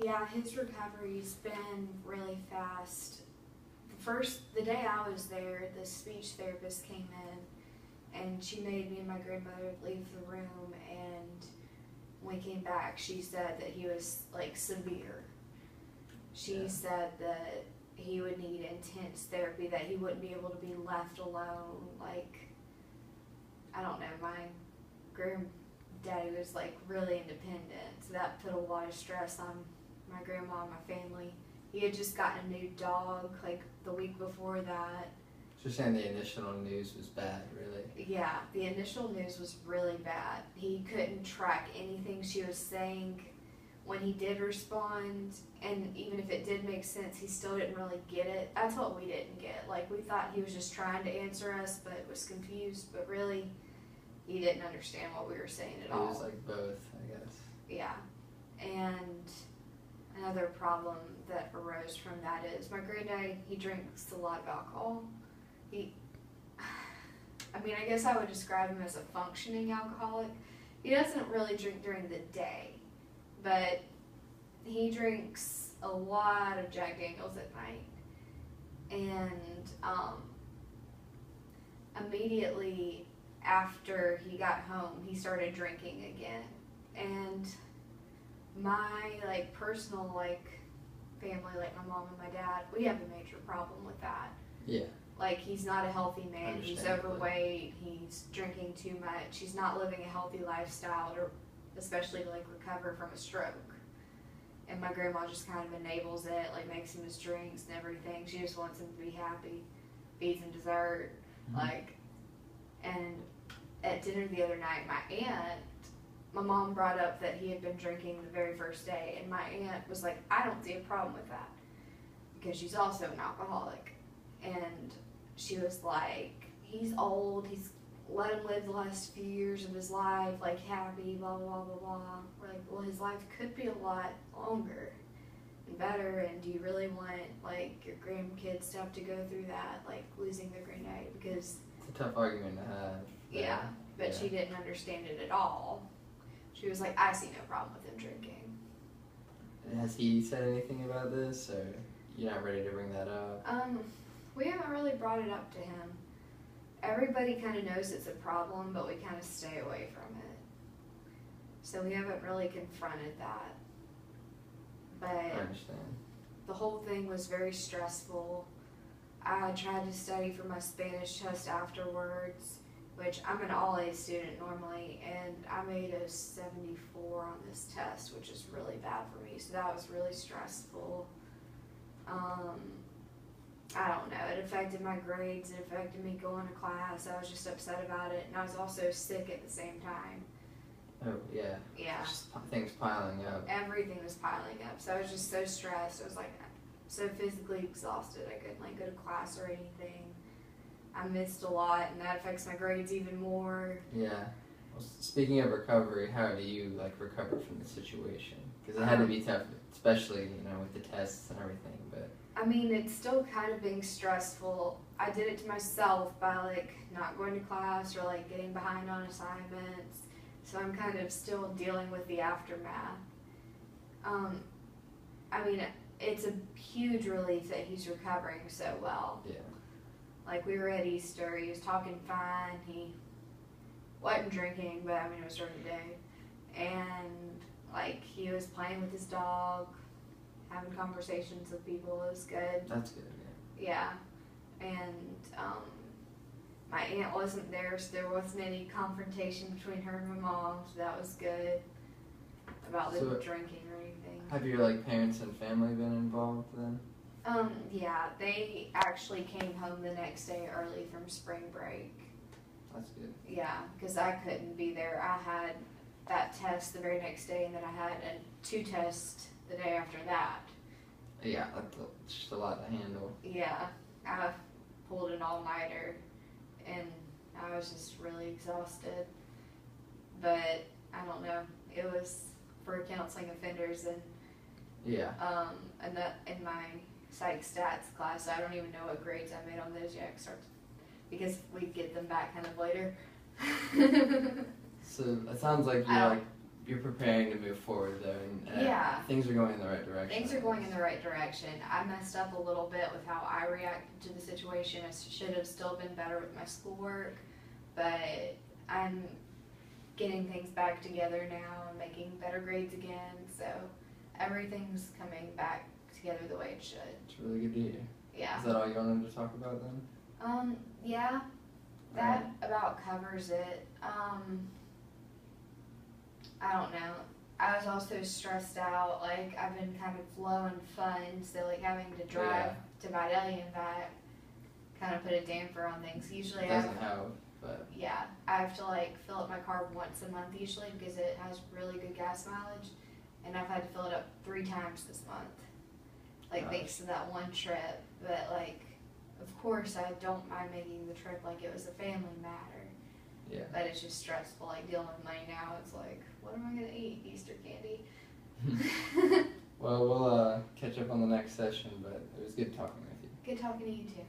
Yeah, his recovery's been really fast. The day I was there, the speech therapist came in and she made me and my grandmother leave the room, and when we came back, she said that he was like severe. She said that he would need intense therapy, that he wouldn't be able to be left alone. Like, I don't know, my granddaddy was like really independent, so that put a lot of stress on my grandma and my family. He had just gotten a new dog like the week before that. So you're saying the initial news was bad, really? Yeah, the initial news was really bad. He couldn't track anything she was saying when he did respond, and even if it did make sense, he still didn't really get it. That's what we didn't get. Like, we thought he was just trying to answer us, but was confused, but really, he didn't understand what we were saying at all. It was like both, I guess. Yeah, and another problem that arose from that is my granddad, he drinks a lot of alcohol. I guess I would describe him as a functioning alcoholic. He doesn't really drink during the day, but he drinks a lot of Jack Daniels at night. And immediately after he got home, he started drinking again. And my personal family, like my mom and my dad, we have a major problem with that. Yeah. Like, he's not a healthy man. He's overweight. He's drinking too much. He's not living a healthy lifestyle, or especially to recover from a stroke. And my grandma just kind of enables it, makes him his drinks and everything. She just wants him to be happy, feeds him dessert, And at dinner the other night, my mom brought up that he had been drinking the very first day, and my aunt was like, I don't see a problem with that, because she's also an alcoholic. And she was like, he's old, he's let him live the last few years of his life, happy, blah, blah, blah, blah. We're like, well, his life could be a lot longer and better, and do you really want, your grandkids to have to go through that, losing their granddad? Because it's a tough argument to have. Yeah, but she didn't understand it at all. She was like, I see no problem with him drinking. Has he said anything about this, or you're not ready to bring that up? We haven't really brought it up to him. Everybody kind of knows it's a problem, but we kind of stay away from it. So we haven't really confronted that. But I understand. The whole thing was very stressful. I tried to study for my Spanish test afterwards, which I'm an all-A student normally, and I made a 74 on this test, which is really bad for me. So that was really stressful. I don't know, it affected my grades, it affected me going to class. I was just upset about it, and I was also sick at the same time. Oh, yeah. Yeah. Just things piling up. Everything was piling up, so I was just so stressed. I was so physically exhausted. I couldn't go to class or anything. I missed a lot, and that affects my grades even more. Yeah. Well, speaking of recovery, how do you recover from the situation? Because it had to be tough, especially with the tests and everything. But it's still kind of being stressful. I did it to myself by not going to class or getting behind on assignments. So I'm kind of still dealing with the aftermath. It's a huge relief that he's recovering so well. Yeah. We were at Easter, he was talking fine, he wasn't drinking, but it was during the day. And he was playing with his dog, having conversations with people. It was good. That's good, yeah. And my aunt wasn't there, so there wasn't any confrontation between her and my mom, so that was good about the drinking or anything. Have your parents and family been involved then? Yeah, they actually came home the next day early from spring break. That's good. Yeah, because I couldn't be there. I had that test the very next day, and then I had 2 tests the day after that. Yeah, that's just a lot to handle. Yeah, I pulled an all-nighter, and I was just really exhausted. But I don't know, it was for counseling offenders, and and that in my psych stats class, I don't even know what grades I made on those yet, because we get them back kind of later. So it sounds like you're you're preparing to move forward though, and Yeah. things are going in the right direction. Things are going in the right direction. I messed up a little bit with how I reacted to the situation. I should have still been better with my schoolwork, but I'm getting things back together now and making better grades again, so everything's coming back together the way it should. It's really good to hear. Yeah. Is that all you wanted to talk about then? Yeah, that about covers it. I don't know. I was also stressed out, like, I've been kind of low in funds, so, like, having to drive to Vidalia and back kind of put a damper on things. Usually It doesn't help, but... Yeah, I have to, like, fill up my car once a month usually because it has really good gas mileage, and I've had to fill it up 3 times this month, like, thanks to that one trip. But, like, of course I don't mind making the trip like it was a family matter. Yeah. But it's just stressful, like, dealing with money now. It's like, what am I gonna eat? Easter candy. Well, we'll catch up on the next session, but it was good talking with you. Good talking to you too.